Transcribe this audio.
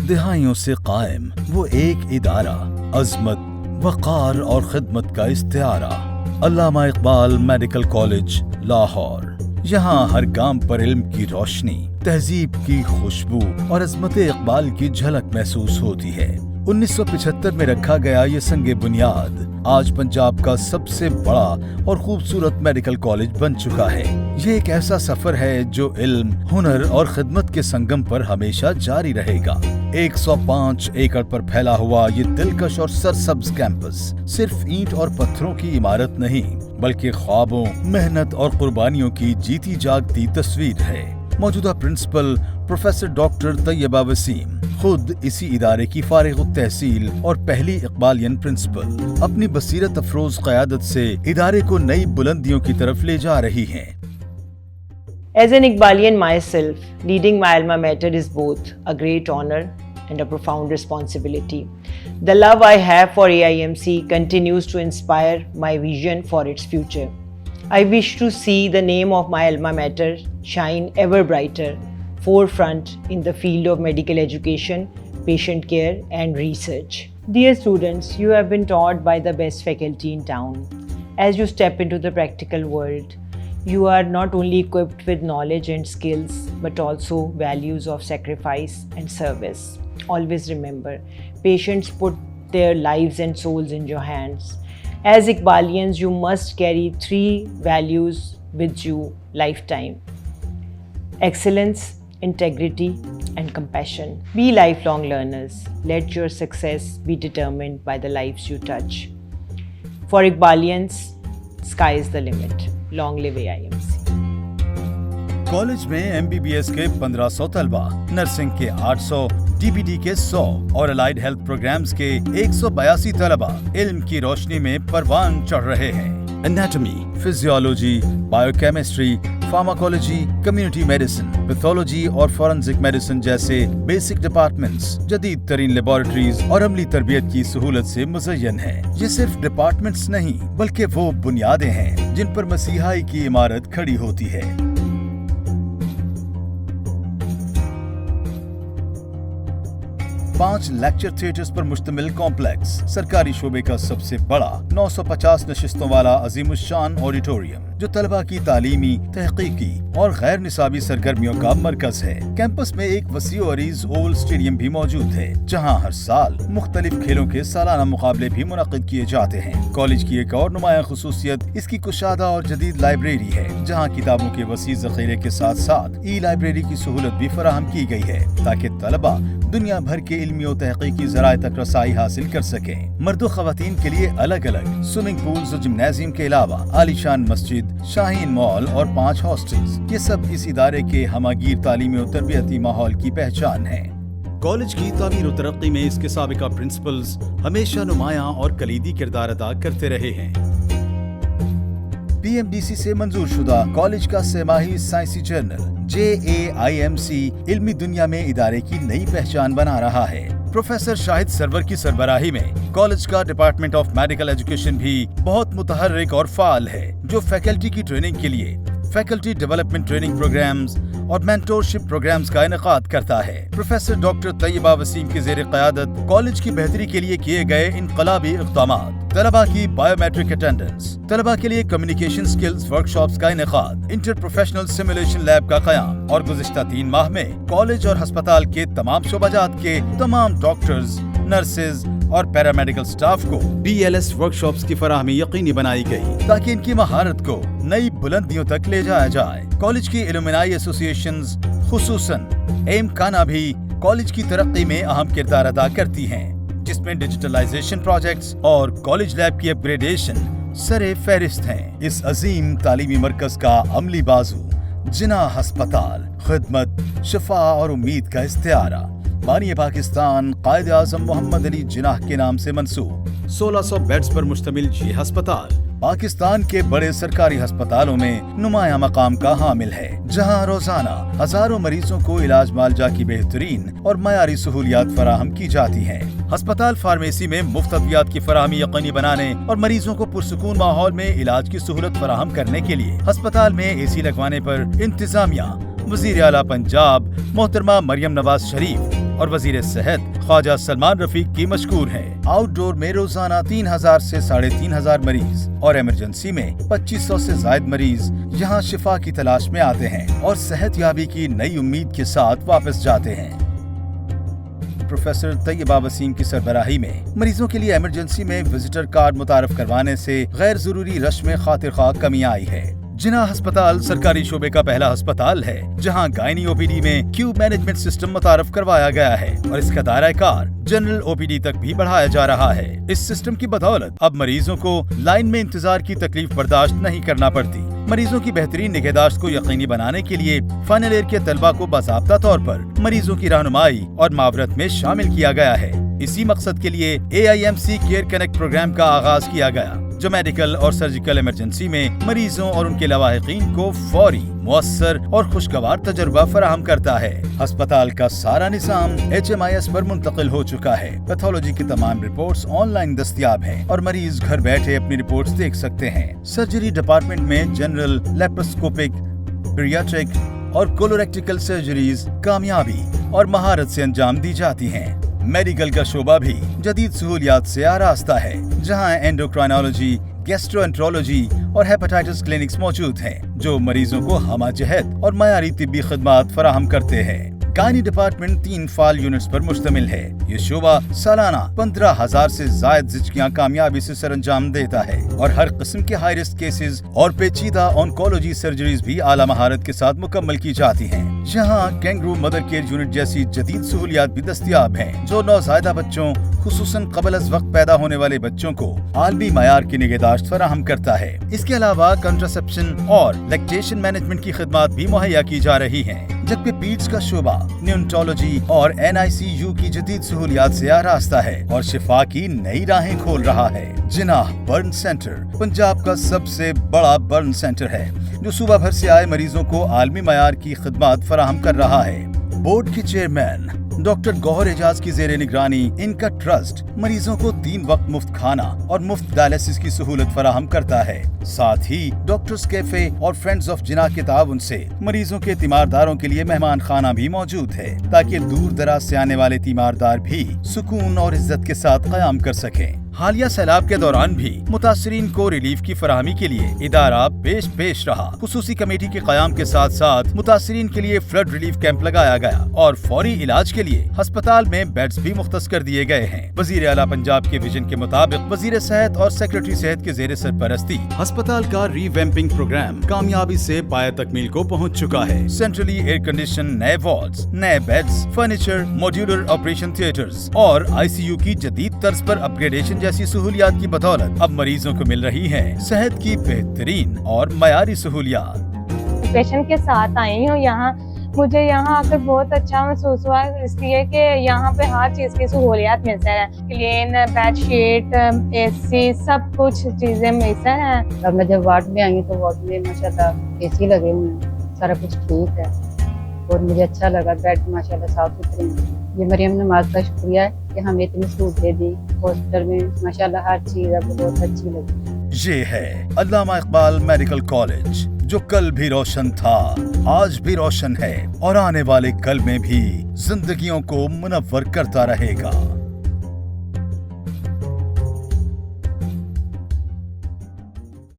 دہائیوں سے قائم وہ ایک ادارہ، عظمت، وقار اور خدمت کا استعارہ، علامہ اقبال میڈیکل کالج لاہور۔ یہاں ہر گام پر علم کی روشنی، تہذیب کی خوشبو اور عظمت اقبال کی جھلک محسوس ہوتی ہے۔ 1975 میں رکھا گیا یہ سنگ بنیاد آج پنجاب کا سب سے بڑا اور خوبصورت میڈیکل کالج بن چکا ہے۔ یہ ایک ایسا سفر ہے جو علم، ہنر اور خدمت کے سنگم پر ہمیشہ جاری رہے گا۔ 105 ایکڑ پر پھیلا ہوا یہ دلکش اور سرسبز کیمپس صرف اینٹ اور پتھروں کی عمارت نہیں، بلکہ خوابوں، محنت اور قربانیوں کی جیتی جاگتی تصویر ہے۔ موجودہ پرنسپل پروفیسر ڈاکٹر طیبہ وسیم خود اسی ادارے کی فارغ التحصیل اور پہلی اقبالین پرنسپل اپنی بصیرت افروز قیادت سے ادارے کو نئی بلندیوں کی طرف لے جا رہی ہیں۔ As an Iqbalian myself, leading my alma mater is both a great honor and a profound responsibility. The love I have for AIMC continues to inspire my vision for its future. I wish to see the name of my alma mater shine ever brighter, forefront in the field of medical education, patient care, and research. Dear students, you have been taught by the best faculty in town. As you step into the practical world, you are not only equipped with knowledge and skills, but also values of sacrifice and service. Always remember, patients put their lives and souls in your hands. As Iqbalians, you must carry 3 values with you lifetime: excellence, integrity, and compassion. Be lifelong learners. Let your success be determined by the lives you touch. For Iqbalians, sky is the limit. Long live AIMC. College میں MBBS کے 1500 طلبہ، nursing کے 800، DPT کے 100 اور allied health programmes کے 182 طلبہ علم کی روشنی میں پروان چڑھ رہے ہیں۔ Anatomy, physiology, bio chemistry, pharmacology, community medicine, pathology اور فورنزک میڈیسن جیسے بیسک ڈپارٹمنٹس جدید ترین لیبارٹریز اور عملی تربیت کی سہولت سے مزین ہیں۔ یہ صرف ڈپارٹمنٹس نہیں، بلکہ وہ بنیادیں ہیں جن پر مسیحائی کی عمارت کھڑی ہوتی ہے۔ 5 لیکچر تھیٹرز پر مشتمل کمپلیکس، سرکاری شعبے کا سب سے بڑا 950 نشستوں والا عظیم الشان آڈیٹوریم جو طلبہ کی تعلیمی، تحقیقی اور غیر نصابی سرگرمیوں کا مرکز ہے۔ کیمپس میں ایک وسیع و عریض اوول اسٹیڈیم بھی موجود ہے جہاں ہر سال مختلف کھیلوں کے سالانہ مقابلے بھی منعقد کیے جاتے ہیں۔ کالج کی ایک اور نمایاں خصوصیت اس کی کشادہ اور جدید لائبریری ہے جہاں کتابوں کے وسیع ذخیرے کے ساتھ ساتھ ای لائبریری کی سہولت بھی فراہم کی گئی ہے تاکہ طلبہ دنیا بھر کے علمی و تحقیقی ذرائع تک رسائی حاصل کر سکیں۔ مرد و خواتین کے لیے الگ الگ سوئمنگ پولز و جمنازیم کے علاوہ عالیشان مسجد، شاہین مال اور 5 ہاسٹلز، یہ سب اس ادارے کے ہماگیر تعلیمی و تربیتی ماحول کی پہچان ہیں۔ کالج کی تعمیر و ترقی میں اس کے سابقہ پرنسپلز ہمیشہ نمایاں اور کلیدی کردار ادا کرتے رہے ہیں۔ PMDC سے منظور شدہ کالج کا سہ ماہی سائنسی جرنل JAIMC علمی دنیا میں ادارے کی نئی پہچان بنا رہا ہے۔ پروفیسر شاہد سرور کی سربراہی میں کالج کا ڈپارٹمنٹ آف میڈیکل ایجوکیشن بھی بہت متحرک اور فعال ہے جو فیکلٹی کی ٹریننگ کے لیے فیکلٹی ڈیولپمنٹ ٹریننگ پروگرامز اور مینٹورشپ پروگرامز کا انعقاد کرتا ہے۔ پروفیسر ڈاکٹر طیبہ وسیم کی زیر قیادت کالج کی بہتری کے لیے کیے گئے انقلابی اقدامات، طلبہ کی بایو میٹرک اٹینڈنس، طلبہ کے لیے کمیونیکیشن سکلز ورکشاپس کا انعقاد، انٹر پروفیشنل سیمولیشن لیب کا قیام اور گزشتہ 3 ماہ میں کالج اور ہسپتال کے تمام شعبہ جات کے تمام ڈاکٹرز، نرسز اور پیرامیڈیکل سٹاف کو BLS ورکشاپس کی فراہمی یقینی بنائی گئی تاکہ ان کی مہارت کو نئی بلندیوں تک لے جایا جائے۔ کالج کی ایلومنائی ایسوسی ایشنز خصوصاً ایم کانا بھی کالج کی ترقی میں اہم کردار ادا کرتی ہیں جس میں ڈیجیٹلائزیشن پروجیکٹس اور کالج لیب کی اپ گریڈیشن سر فہرست ہیں۔ اس عظیم تعلیمی مرکز کا عملی بازو جناح ہسپتال خدمت، شفا اور امید کا استعارہ بانی پاکستان قائد اعظم محمد علی جناح کے نام سے منسوب 1600 بیڈز پر مشتمل یہ ہسپتال پاکستان کے بڑے سرکاری ہسپتالوں میں نمایاں مقام کا حامل ہے جہاں روزانہ ہزاروں مریضوں کو علاج معالجہ کی بہترین اور معیاری سہولیات فراہم کی جاتی ہیں۔ ہسپتال فارمیسی میں مفت ادویات کی فراہمی یقینی بنانے اور مریضوں کو پرسکون ماحول میں علاج کی سہولت فراہم کرنے کے لیے ہسپتال میں AC لگوانے پر انتظامیہ وزیر اعلیٰ پنجاب محترمہ مریم نواز شریف اور وزیر صحت خواجہ سلمان رفیق کی مشکور ہے۔ آؤٹ ڈور میں روزانہ 3000 سے 3500 مریض اور ایمرجنسی میں 2500 سے زائد مریض یہاں شفا کی تلاش میں آتے ہیں اور صحت یابی کی نئی امید کے ساتھ واپس جاتے ہیں۔ پروفیسر طیبہ وسیم کی سربراہی میں مریضوں کے لیے ایمرجنسی میں وزٹر کارڈ متعارف کروانے سے غیر ضروری رش میں خاطر خواہ کمی آئی ہے۔ جناح ہسپتال سرکاری شعبے کا پہلا ہسپتال ہے جہاں گائنی او پی ڈی میں کیوب مینجمنٹ سسٹم متعارف کروایا گیا ہے اور اس کا دائرہ کار جنرل او پی ڈی تک بھی بڑھایا جا رہا ہے۔ اس سسٹم کی بدولت اب مریضوں کو لائن میں انتظار کی تکلیف برداشت نہیں کرنا پڑتی۔ مریضوں کی بہترین نگہداشت کو یقینی بنانے کے لیے فائنل ایئر کے طلبہ کو باضابطہ طور پر مریضوں کی رہنمائی اور معاورت میں شامل کیا گیا ہے۔ اسی مقصد کے لیے AIMC کیئر کنیکٹ پروگرام کا آغاز کیا گیا جو میڈیکل اور سرجیکل ایمرجنسی میں مریضوں اور ان کے لواحقین کو فوری، مؤثر اور خوشگوار تجربہ فراہم کرتا ہے۔ ہسپتال کا سارا نظام HMIS پر منتقل ہو چکا ہے۔ پیتھولوجی کی تمام رپورٹس آن لائن دستیاب ہیں اور مریض گھر بیٹھے اپنی رپورٹس دیکھ سکتے ہیں۔ سرجری ڈپارٹمنٹ میں جنرل، لیپروسکوپک، پیڈیاٹرک اور کولوریکٹیکل سرجریز کامیابی اور مہارت سے انجام دی جاتی ہیں۔ میڈیکل کا شعبہ بھی جدید سہولیات سے آراستہ ہے جہاں اینڈوکرائنالوجی، گیسٹرو انٹرولوجی اور ہیپاٹائٹس کلینکس موجود ہیں جو مریضوں کو ہمہ جہت اور معیاری طبی خدمات فراہم کرتے ہیں۔ گائنی ڈپارٹمنٹ 3 فعال یونٹس پر مشتمل ہے۔ یہ شعبہ سالانہ 15,000 سے زائد زچگیاں کامیابی سے سر انجام دیتا ہے اور ہر قسم کے ہائی رسک کیسز اور پیچیدہ آنکولوجی سرجریز بھی اعلیٰ مہارت کے ساتھ مکمل کی جاتی ہیں۔ یہاں کینگرو مدر کیئر یونٹ جیسی جدید سہولیات بھی دستیاب ہیں جو نوزائیدہ بچوں، خصوصاً قبل از وقت پیدا ہونے والے بچوں کو عالمی معیار کی نگہداشت فراہم کرتا ہے۔ اس کے علاوہ کنٹراسیپشن اور لیکٹیشن مینجمنٹ کی خدمات بھی مہیا کی جا رہی ہیں، جبکہ پیڈز کا شعبہ نیونٹولوجی اور NICU کی جدید سہولیات سے آراستہ ہے اور شفا کی نئی راہیں کھول رہا ہے۔ جناح برن سینٹر پنجاب کا سب سے بڑا برن سینٹر ہے جو صوبہ بھر سے آئے مریضوں کو عالمی معیار کی خدمات فراہم کر رہا ہے۔ بورڈ کے چیئرمین ڈاکٹر گوہر اعجاز کی زیر نگرانی ان کا ٹرسٹ مریضوں کو 3 وقت مفت کھانا اور مفت ڈائلیسس کی سہولت فراہم کرتا ہے۔ ساتھ ہی ڈاکٹرز کیفے اور فرینڈز آف جناح کے تعاون سے مریضوں کے تیمارداروں کے لیے مہمان خانہ بھی موجود ہے تاکہ دور دراز سے آنے والے تیماردار بھی سکون اور عزت کے ساتھ قیام کر سکیں۔ حالیہ سیلاب کے دوران بھی متاثرین کو ریلیف کی فراہمی کے لیے ادارہ پیش رہا۔ خصوصی کمیٹی کے قیام کے ساتھ ساتھ متاثرین کے لیے فلڈ ریلیف کیمپ لگایا گیا اور فوری علاج کے لیے ہسپتال میں بیڈز بھی مختص کر دیے گئے ہیں۔ وزیر اعلیٰ پنجاب کے ویژن کے مطابق وزیر صحت اور سیکریٹری صحت کے زیر سرپرستی ہسپتال کا ری ویمپنگ پروگرام کامیابی سے پایہ تکمیل کو پہنچ چکا ہے۔ سینٹرلی ایئر کنڈیشن نئے وارڈز، نئے beds, furniture, modular operation theatres اور ICU کی جدید طرز پر اپ گریڈیشن جیسی سہولیات کی بدولت اب مریضوں کو مل رہی ہے صحت کی بہترین اور معیاری سہولیات۔ پیشنٹ کے ساتھ آئی ہوں یہاں، مجھے یہاں آ کر بہت اچھا محسوس ہوا اس لیے کہ یہاں پہ ہر چیز کی سہولیات میسر ہے، کلین بیڈ شیٹ، AC، سب کچھ چیزیں میسر ہیں۔ اب میں جب وارڈ میں آئی ہوں تو وارڈ میں ماشاءاللہ AC لگے ہوئے ہیں، سارا کچھ ٹھیک ہے اور مجھے اچھا لگا، بیڈ ماشاءاللہ صاف ستھرے ہیں۔ یہ مریم نماز کا شکریہ ہے کہ ہمیں اتنی سہولتیں دی ہاسپٹل میں، ماشاءاللہ ہر چیز اب بہت اچھی لگی۔ یہ ہے علامہ اقبال میڈیکل کالج جو کل بھی روشن تھا، آج بھی روشن ہے اور آنے والے کل میں بھی زندگیوں کو منور کرتا رہے گا۔